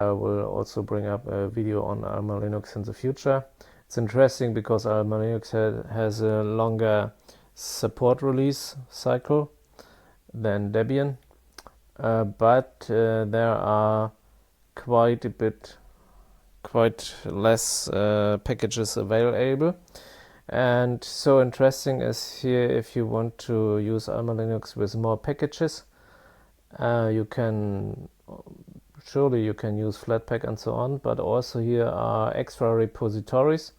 I will also bring up a video on Almalinux in the future. It's interesting because Almalinux has a longer support release cycle than Debian, but there are quite less packages available. And so interesting is here, if you want to use Almalinux with more packages, you can use Flatpak and so on, but also here are extra repositories,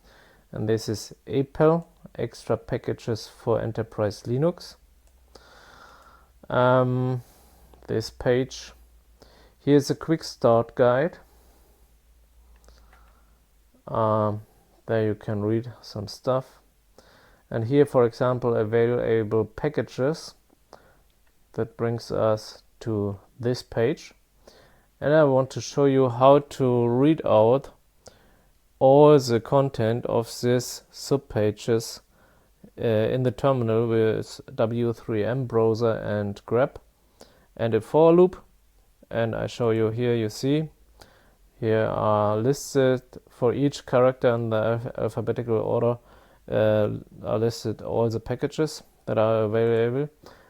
and this is EPEL, extra packages for enterprise Linux. This page, here's a quick start guide. There you can read some stuff. And here, for example, available packages. That brings us to this page. And I want to show you how to read out all the content of this subpages in the terminal with w3m browser and grep and a for loop. And I show you here, you see, here are listed for each character in the alphabetical order, are listed all the packages that are available.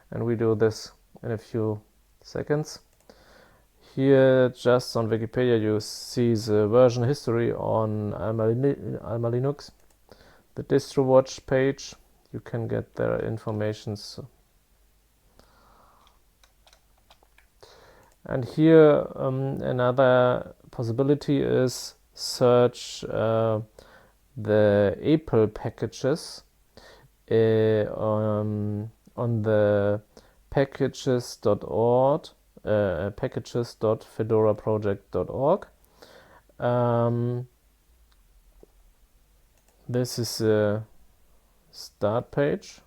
And we do this in a few seconds. Here, just on Wikipedia, you see the version history on Almalinux. The distro watch page, you can get their information. And here, another possibility is search the EPEL packages on the packages.org. Packages.fedoraproject.org. This is a start page.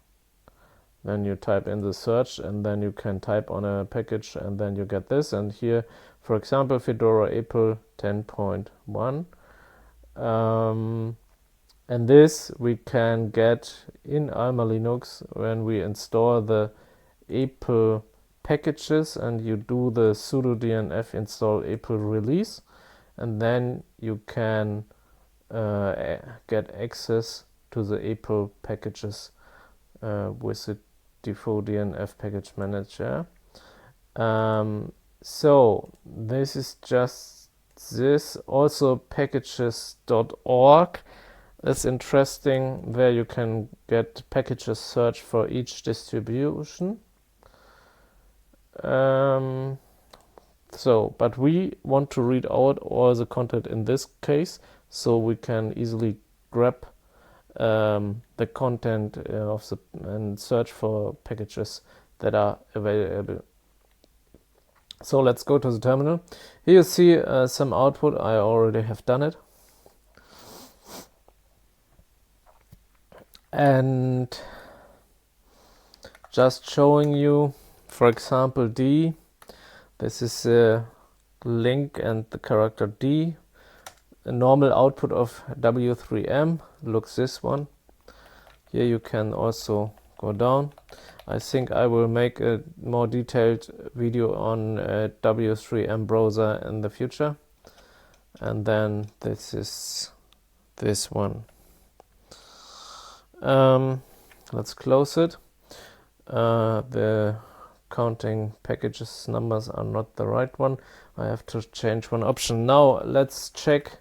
Then you type in the search, and then you can type on a package, and then you get this. And here, for example, Fedora EPEL 10.1. And this we can get in Almalinux when we install the EPEL packages, and you do the sudo dnf install EPEL release, and then you can get access to the EPEL packages with the default dnf package manager. So this is just this. Also packages.org is interesting, where you can get packages search for each distribution. But we want to read out all the content in this case, so we can easily grab the content and search for packages that are available. So let's go to the terminal. Here you see some output. I already have done it. And just showing you, for example, D. This is a link and the character D. A normal output of w3m looks this one. Here you can also go down. I think I will make a more detailed video on w3m browser in the future. And then this is this one. Let's close it. The counting packages numbers are not the right one. I have to change one option. Now let's check.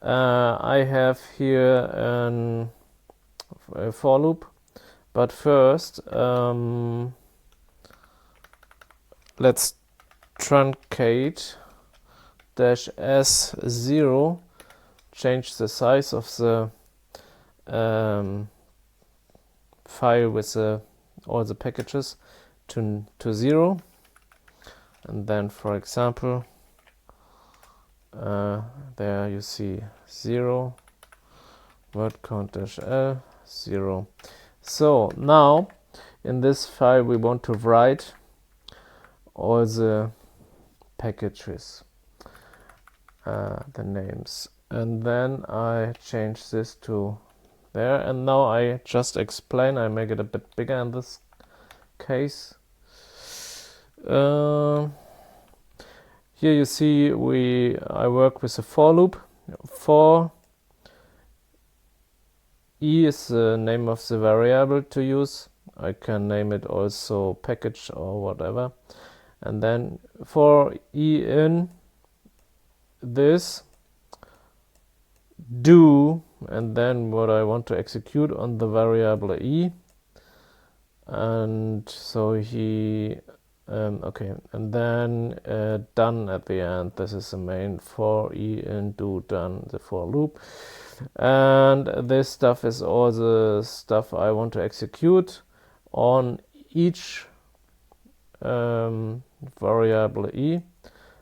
I have here a for loop, but first let's truncate -s0, change the size of the file with all the packages to 0, and then, for example, there you see 0 word count -l 0. So now in this file we want to write all the packages, the names, and then I change this to there, and now I just explain. I make it a bit bigger in this case. Here you see I work with a for loop. For E is the name of the variable to use. I can name it also package or whatever. And then for E in this do, and then what I want to execute on the variable E. And so okay, and then done at the end. This is the main for E in do done, the for loop. And this stuff is all the stuff I want to execute on each variable E.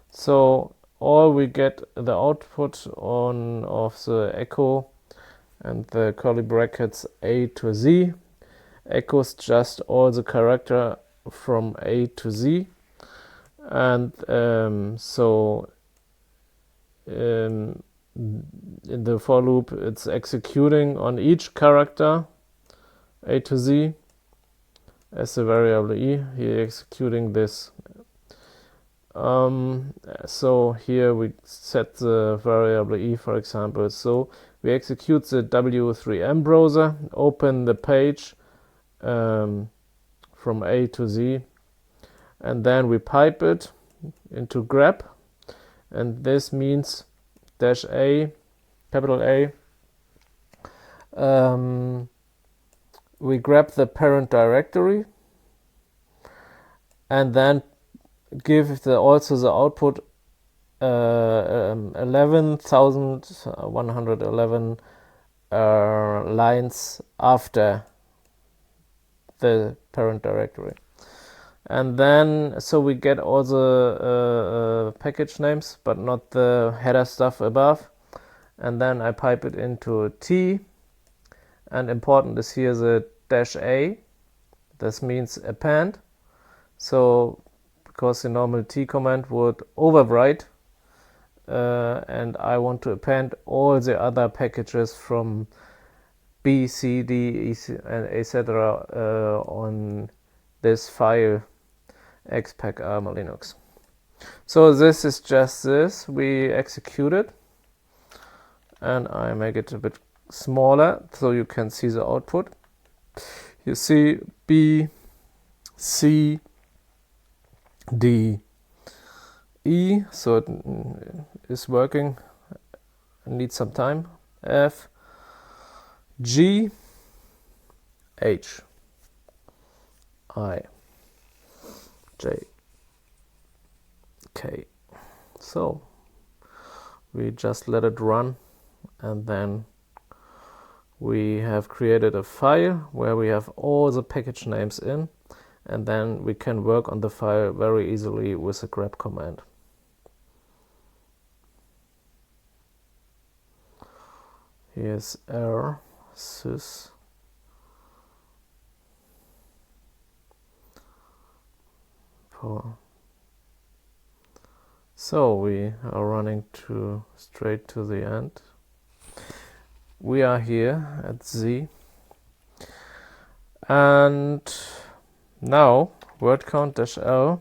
So all we get the output on of the echo and the curly brackets A to Z echoes just all the character from A to Z, and in the for loop it's executing on each character A to Z as the variable E. Here executing this. So here we set the variable E, for example. So we execute the w3m browser, open the page from A to Z, and then we pipe it into grep, and this means -A, capital A. We grab the parent directory and then give also the output 11,111 lines after the parent directory. And then so we get all the package names, but not the header stuff above. And then I pipe it into T, and important is here the -A. This means append. So because the normal T command would overwrite, and I want to append all the other packages from B, C, D, and etc. On this file xpack Almalinux. So this is just this. We execute it, and I make it a bit smaller so you can see the output. You see B, C, D, E, so it is working. I need some time. F, G, H, I, J, K. So we just let it run, and then we have created a file where we have all the package names in, and then we can work on the file very easily with the grep command. Here's error sys. So we are running straight to the end. We are here at Z, and now word count -L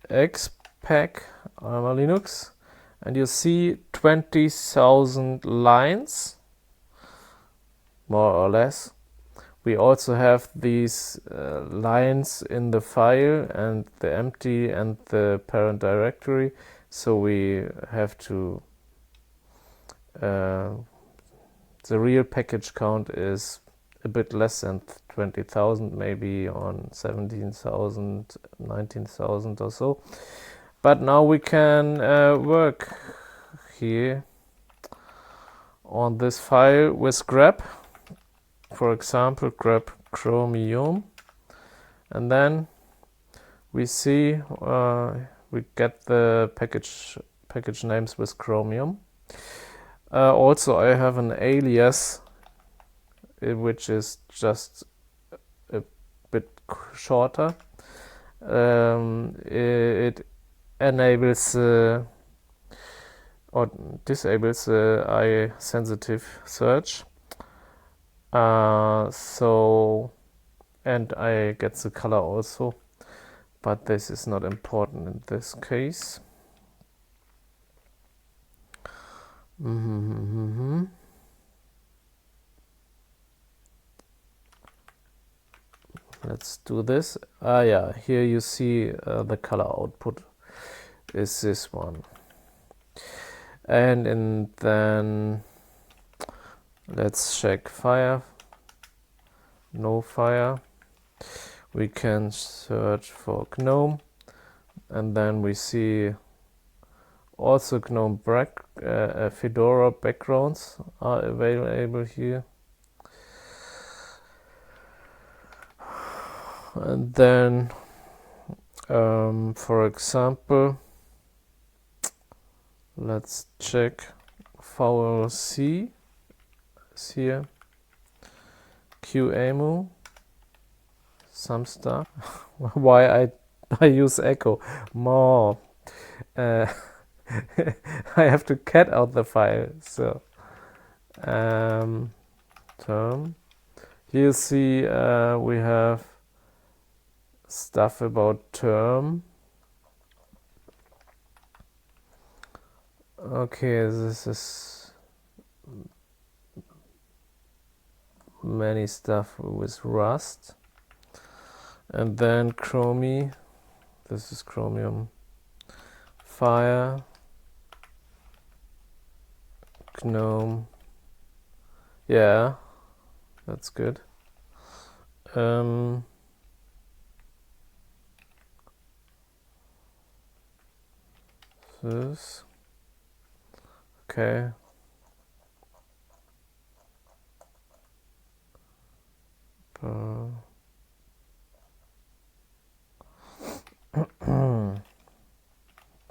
xpack Almalinux, and you see 20,000 lines, more or less. We also have these lines in the file and the empty and the parent directory, so we have to the real package count is a bit less than 20,000, maybe on 17,000, 19,000 or so. But now we can work here on this file with grep. For example, grep Chromium, and then we see we get the package names with Chromium. Also, I have an alias, which is just a bit shorter. It enables or disables eye sensitive search. So, and I get the color also, but this is not important in this case. Let's do this. Yeah, here you see the color output is this one. And then let's check fire. No fire. We can search for GNOME, and then we see also GNOME Fedora backgrounds are available here. And then, for example, let's check VLC is here, QEMU, some stuff. Why I use echo more. I have to cut out the file. So term. Here you see we have stuff about term. Okay, this is many stuff with Rust. And then Chromi. This is Chromium. Fire. GNOME. Yeah, that's good. This. Okay.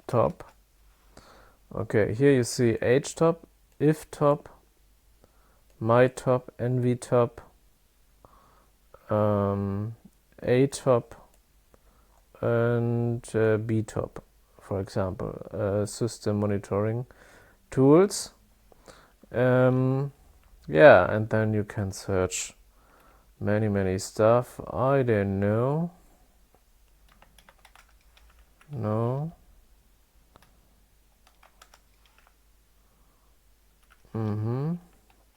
Top. Okay, here you see htop, iftop, mytop, nvtop, atop, and btop, for example, system monitoring tools. Yeah, and then you can search many stuff. I don't know. No.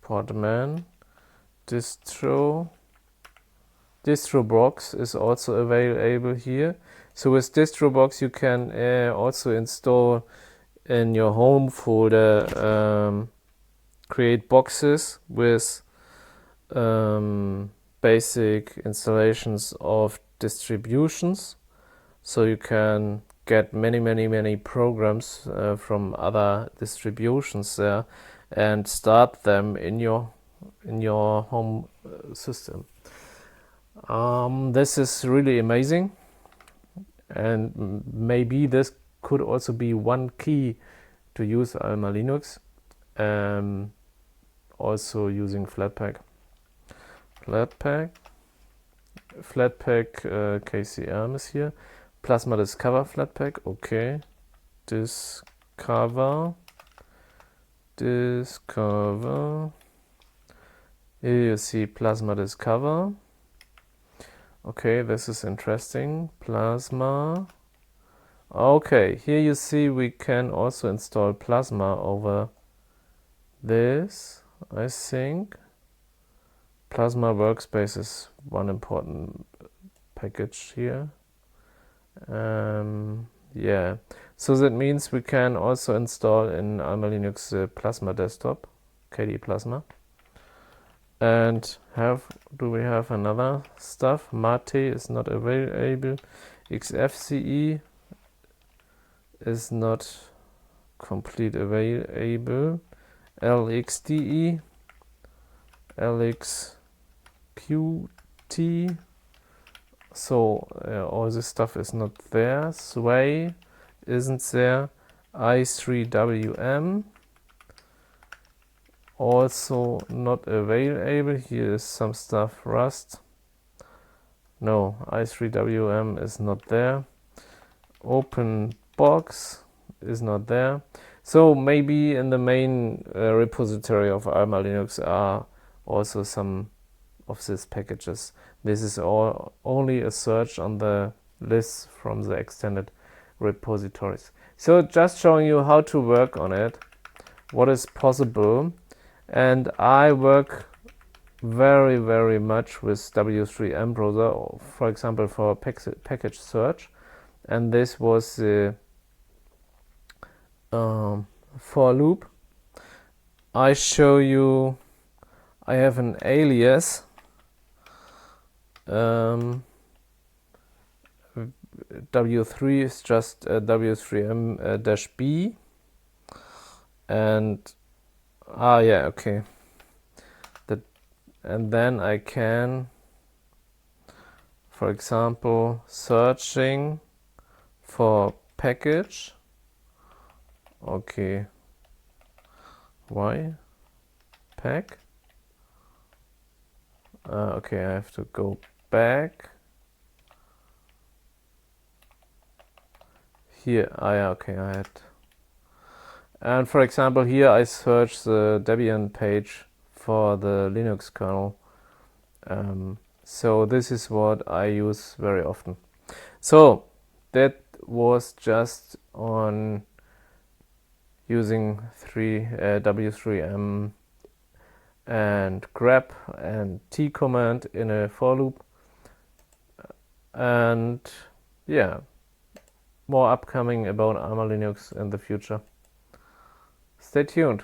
Podman, distro. Distrobox is also available here. So with Distrobox you can also install in your home folder, create boxes with basic installations of distributions. So you can get many programs from other distributions there and start them in your home system. This is really amazing, and maybe this could also be one key to use Almalinux, also using Flatpak. Flatpak KCM is here. Plasma Discover Flatpak, okay. Discover. Here you see Plasma Discover. Okay, this is interesting. Plasma. Okay, here you see we can also install Plasma over this, I think. Plasma Workspace is one important package here. Yeah, so that means we can also install in Almalinux Plasma Desktop, KDE Plasma. And do we have another stuff? Mate is not available. XFCE is not complete available. LXDE, LXQT. So all this stuff is not there. Sway isn't there. i3wm also not available. Here is some stuff. Rust. No, i3wm is not there. OpenBox is not there. So maybe in the main repository of Almalinux are also some of these packages. This is only a search on the list from the extended repositories. So just showing you how to work on it. what is possible. And I work very much with w3m browser, for example for package search, and this was the for loop. I show you, I have an alias w3 is just w3m-b, and yeah, okay, and then I can, for example, searching for package. Okay, why pack? Okay, I have to go back here. Yeah, okay, I had, and for example here I search the Debian page for the Linux kernel. So this is what I use very often. So that was just on using w3m and grep and t command in a for loop. And yeah, more upcoming about Almalinux in the future. Stay tuned.